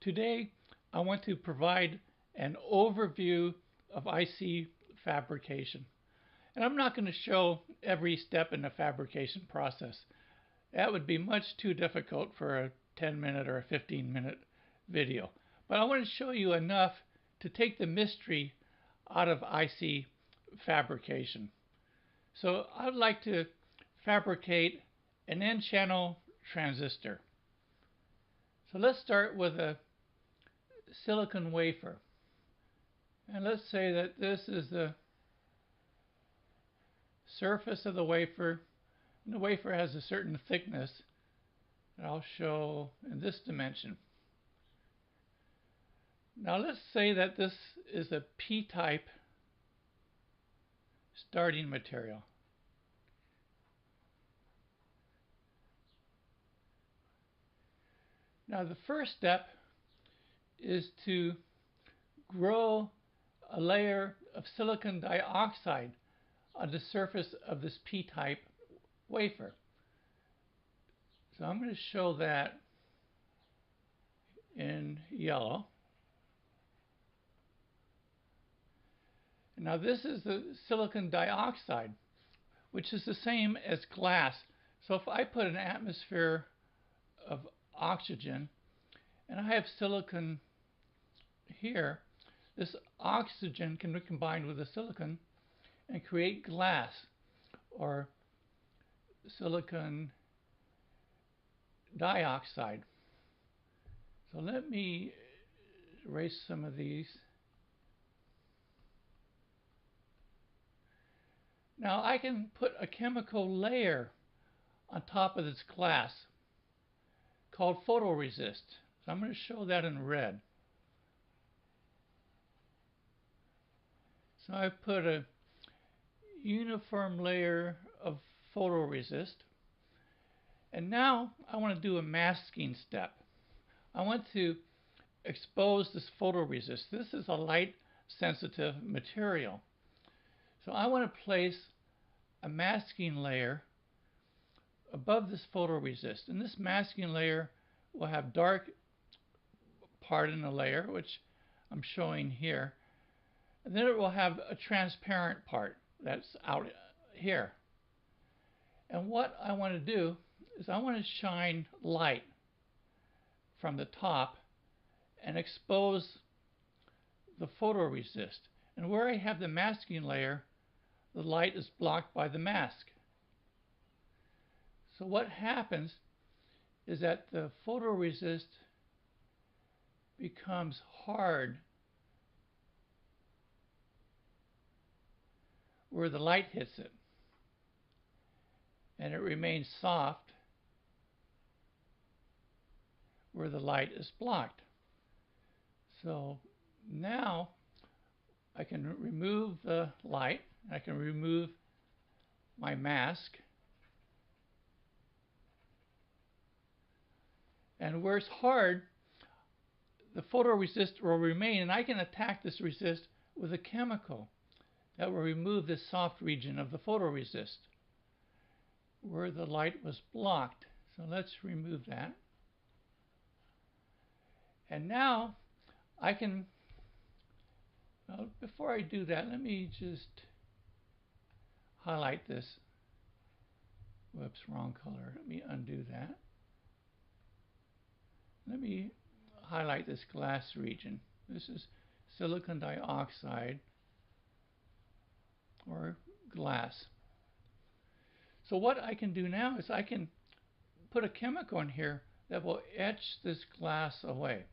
Today, I want to provide an overview of IC fabrication. And I'm not going to show every step in the fabrication process. That would be much too difficult for a 10-minute or a 15-minute video. But I want to show you enough to take the mystery out of IC fabrication. So I'd like to fabricate an N-channel transistor. So let's start with a silicon wafer. And let's say that this is the surface of the wafer. And the wafer has a certain thickness that I'll show in this dimension. Now let's say that this is a P-type starting material. Now the first step is to grow a layer of silicon dioxide on the surface of this P-type wafer. So I'm going to show that in yellow. Now this is the silicon dioxide, which is the same as glass. So if I put an atmosphere of oxygen and I have silicon here, this oxygen can be combined with the silicon and create glass, or silicon dioxide. So let me erase some of these. Now I can put a chemical layer on top of this glass called photoresist. So I'm going to show that in red. So I've put a uniform layer of photoresist. And now I want to do a masking step. I want to expose this photoresist. This is a light sensitive material. So I want to place a masking layer above this photoresist. And this masking layer will have dark part in the layer, which I'm showing here. And then it will have a transparent part that's out here. And what I want to do is I want to shine light from the top and expose the photoresist. And where I have the masking layer, the light is blocked by the mask. So what happens is that the photoresist becomes hard where the light hits it, and it remains soft where the light is blocked. So now I can remove the light, I can remove my mask, and where it's hard, the photoresist will remain, and I can attack this resist with a chemical that will remove this soft region of the photoresist where the light was blocked. So let's remove that. And now I can, well, before I do that, let me just highlight this. Whoops, wrong color. Let me undo that. Let me highlight this glass region. This is silicon dioxide, or glass. So what I can do now is I can put a chemical in here that will etch this glass away.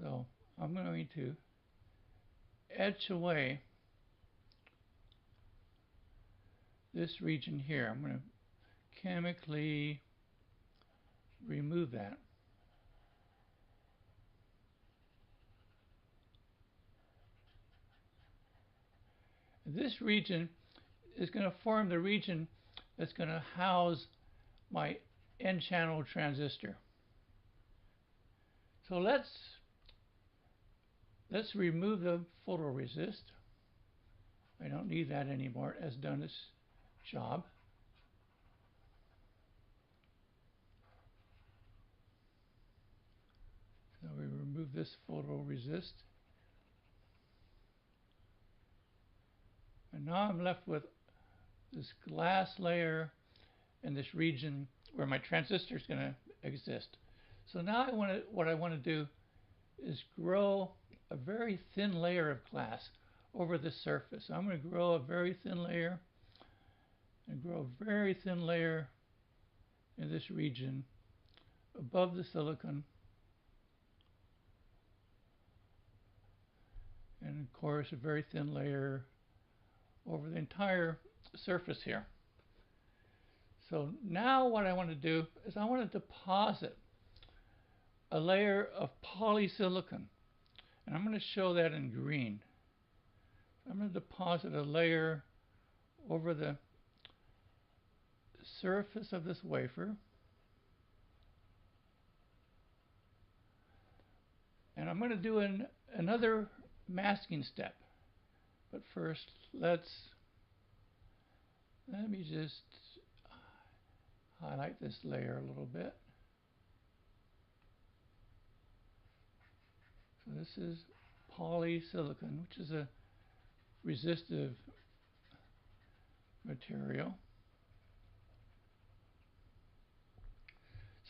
So I'm going to etch away this region here. I'm going to chemically remove that. This region is going to form the region that's going to house my N-channel transistor. So let's remove the photoresist. I don't need that anymore. It has done its job. remove this photoresist. And now I'm left with this glass layer in this region where my transistor is going to exist. So now what I want to do is grow a very thin layer of glass over the surface. So I'm going to grow a very thin layer and grow a very thin layer in this region above the silicon. And of course a very thin layer over the entire surface here. So now what I want to do is I want to deposit a layer of polysilicon. And I'm going to show that in green. I'm going to deposit a layer over the surface of this wafer. And I'm going to do another masking step. But first, let me just highlight this layer a little bit. So this is polysilicon, which is a resistive material.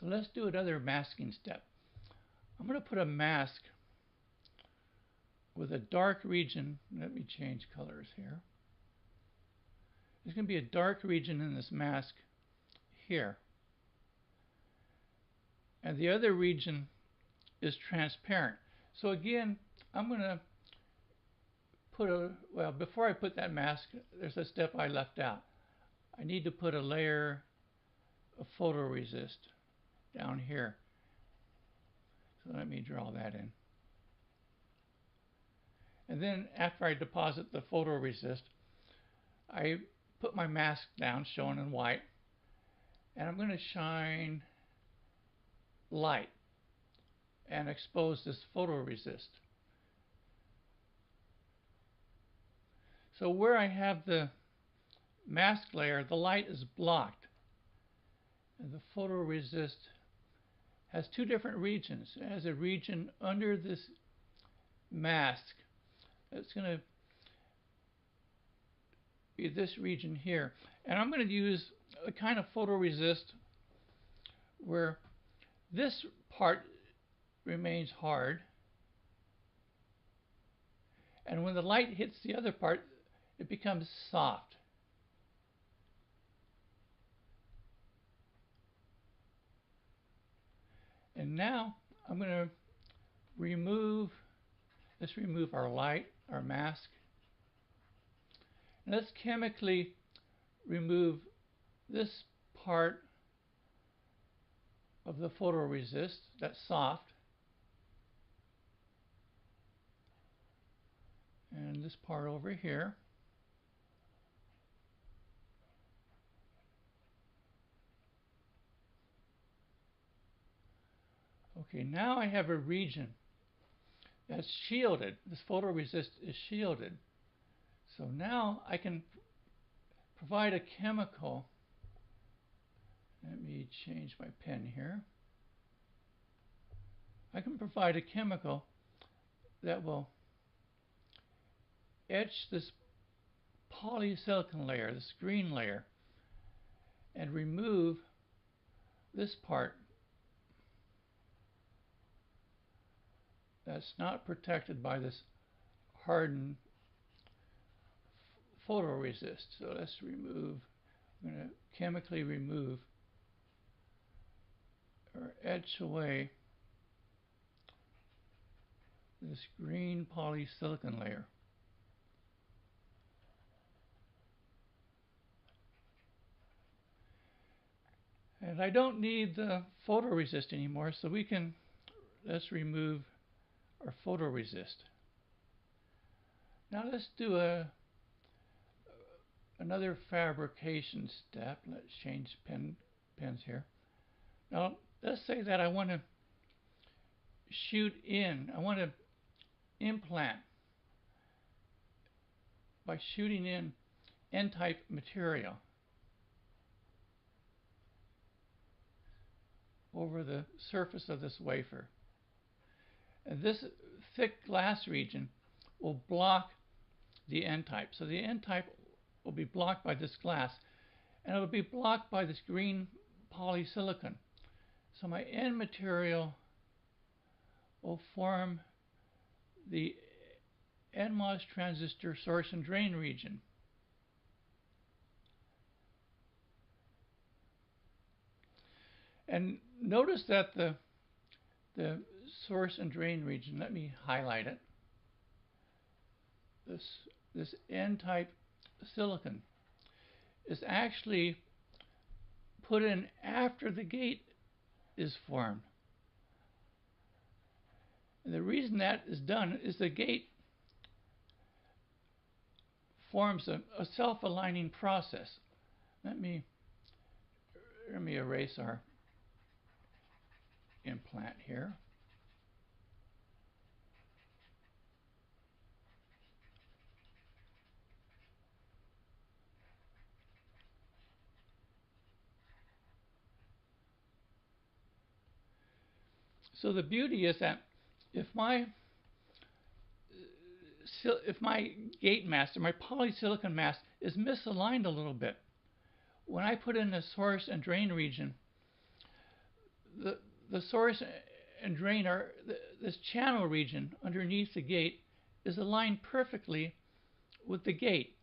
So let's do another masking step. I'm going to put a mask with a dark region. Let me change colors here. There's going to be a dark region in this mask here. And the other region is transparent. So again, I'm going to put well, before I put that mask, there's a step I left out. I need to put a layer of photoresist down here. So let me draw that in. And then after I deposit the photoresist, I put my mask down, shown in white, and I'm going to shine light and expose this photoresist. So where I have the mask layer, the light is blocked. And the photoresist has two different regions. It has a region under this mask. It's going to be this region here. And I'm going to use a kind of photoresist where this part remains hard. And when the light hits the other part, it becomes soft. And now I'm going to let's remove our light, our mask. And let's chemically remove this part of the photoresist that's soft. And this part over here. Okay, now I have a region that's shielded. This photoresist is shielded. So now I can provide a chemical. Let me change my pen here. I can provide a chemical that will etch this polysilicon layer, this green layer, and remove this part that's not protected by this hardened photoresist. So let's remove, I'm going to chemically remove or etch away this green polysilicon layer. And I don't need the photoresist anymore, so let's remove our photoresist. Now let's do another fabrication step. Let's change pens here. Now let's say that I want to I want to implant by shooting in N-type material over the surface of this wafer. And this thick glass region will block the N-type. So the N-type will be blocked by this glass, and it'll be blocked by this green polysilicon. So my N material will form the NMOS transistor source and drain region. And notice that the source and drain region, let me highlight it. This N-type silicon is actually put in after the gate is formed. And the reason that is done is the gate forms a self-aligning process. Let me erase our implant here. So the beauty is that if my gate mask or my polysilicon mask is misaligned a little bit, when I put in the source and drain region, the source and drain are this channel region underneath the gate is aligned perfectly with the gate.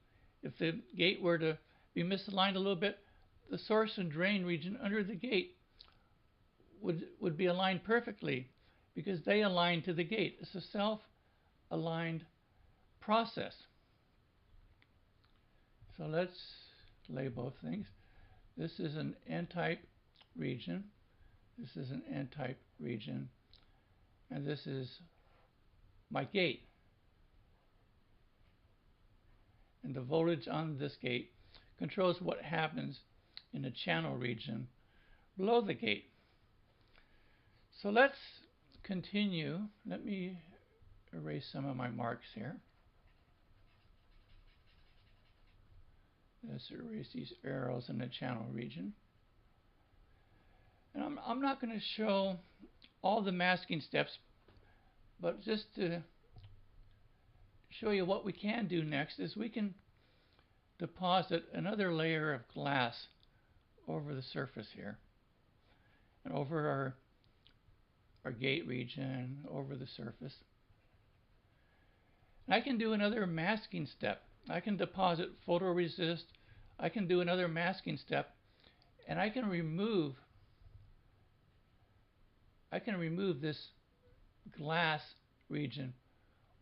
If the gate were to be misaligned a little bit, the source and drain region under the gate would be aligned perfectly because they align to the gate. It's a self-aligned process. So let's label things. This is an N-type region. This is an N-type region. And this is my gate. And the voltage on this gate controls what happens in the channel region below the gate. So let's continue. Let me erase some of my marks here. Let's erase these arrows in the channel region. And I'm not going to show all the masking steps, but just to show you what we can do next is we can deposit another layer of glass over the surface here and over our gate region, over the surface. And I can do another masking step. I can deposit photoresist. I can do another masking step, and I can remove this glass region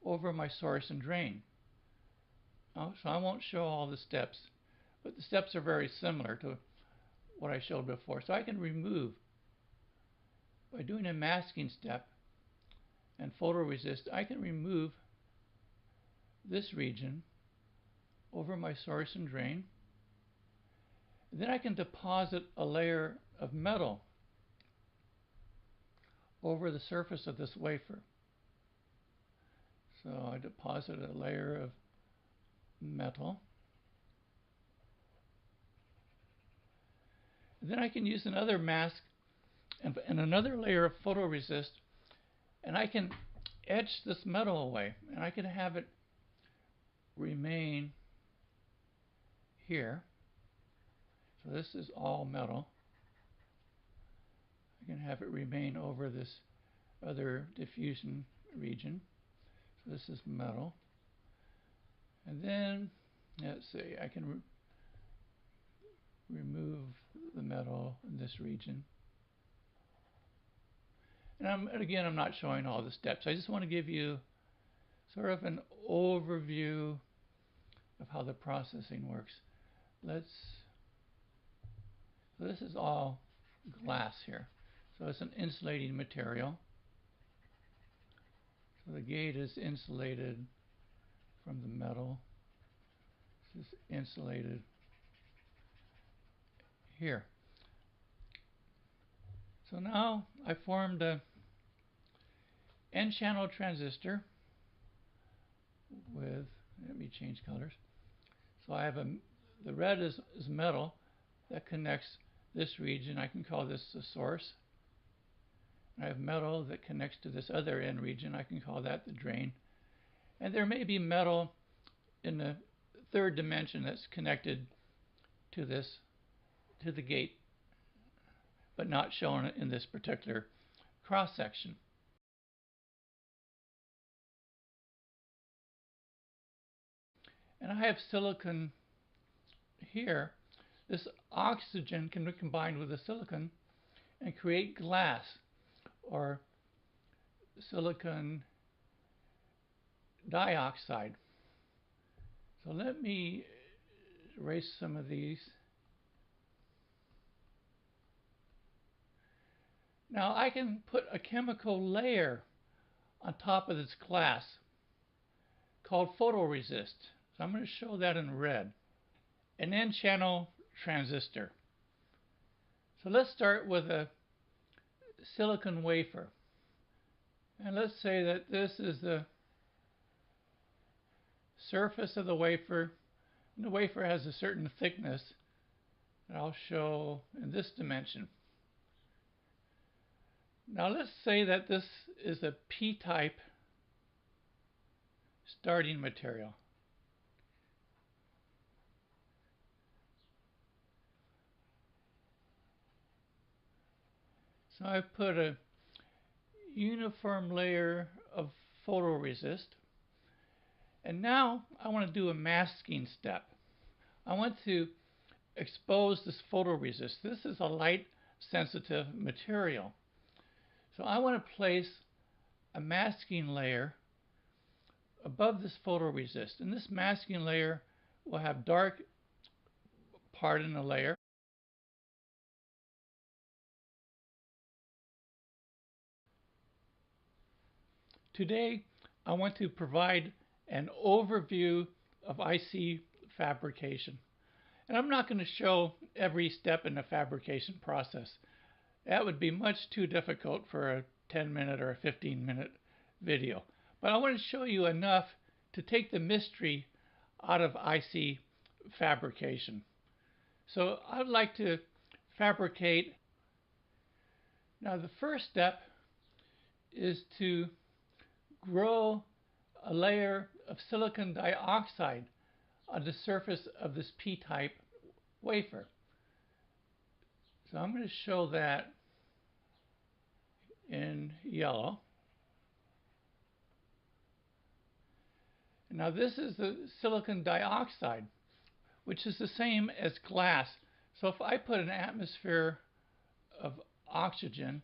over my source and drain. So I won't show all the steps, but the steps are very similar to what I showed before. So I can remove, by doing a masking step and photoresist, I can remove this region over my source and drain. And then I can deposit a layer of metal over the surface of this wafer. So I deposit a layer of metal. And then I can use another mask and another layer of photoresist, and I can etch this metal away, and I can have it remain here. So this is all metal. I can have it remain over this other diffusion region. So this is metal. And then, let's see, I can remove the metal in this region. And again, I'm not showing all the steps. I just want to give you sort of an overview of how the processing works. So this is all glass here. So it's an insulating material. So the gate is insulated from the metal. This is insulated here. So now I formed a N-channel transistor with, let me change colors. So I have the red is metal that connects this region. I can call this the source. I have metal that connects to this other end region. I can call that the drain. And there may be metal in the third dimension that's connected to the gate, but not shown in this particular cross section. And I have silicon here. This oxygen can be combined with the silicon and create glass, or silicon dioxide. So let me erase some of these. Now I can put a chemical layer on top of this glass called photoresist. So I'm going to show that in red. An N-channel transistor. So let's start with a silicon wafer. And let's say that this is the surface of the wafer. And the wafer has a certain thickness that I'll show in this dimension. Now let's say that this is a p-type starting material. So I've put a uniform layer of photoresist. And now I want to do a masking step. I want to expose this photoresist. This is a light sensitive material. So I want to place a masking layer above this photoresist. And this masking layer will have dark part in the layer. Today, I want to provide an overview of IC fabrication. And I'm not going to show every step in the fabrication process. That would be much too difficult for a 10-minute or a 15-minute video. But I want to show you enough to take the mystery out of IC fabrication. So I'd like to fabricate. Now the first step is to grow a layer of silicon dioxide on the surface of this p-type wafer. So I'm going to show that in yellow. Now this is the silicon dioxide, which is the same as glass. So if I put an atmosphere of oxygen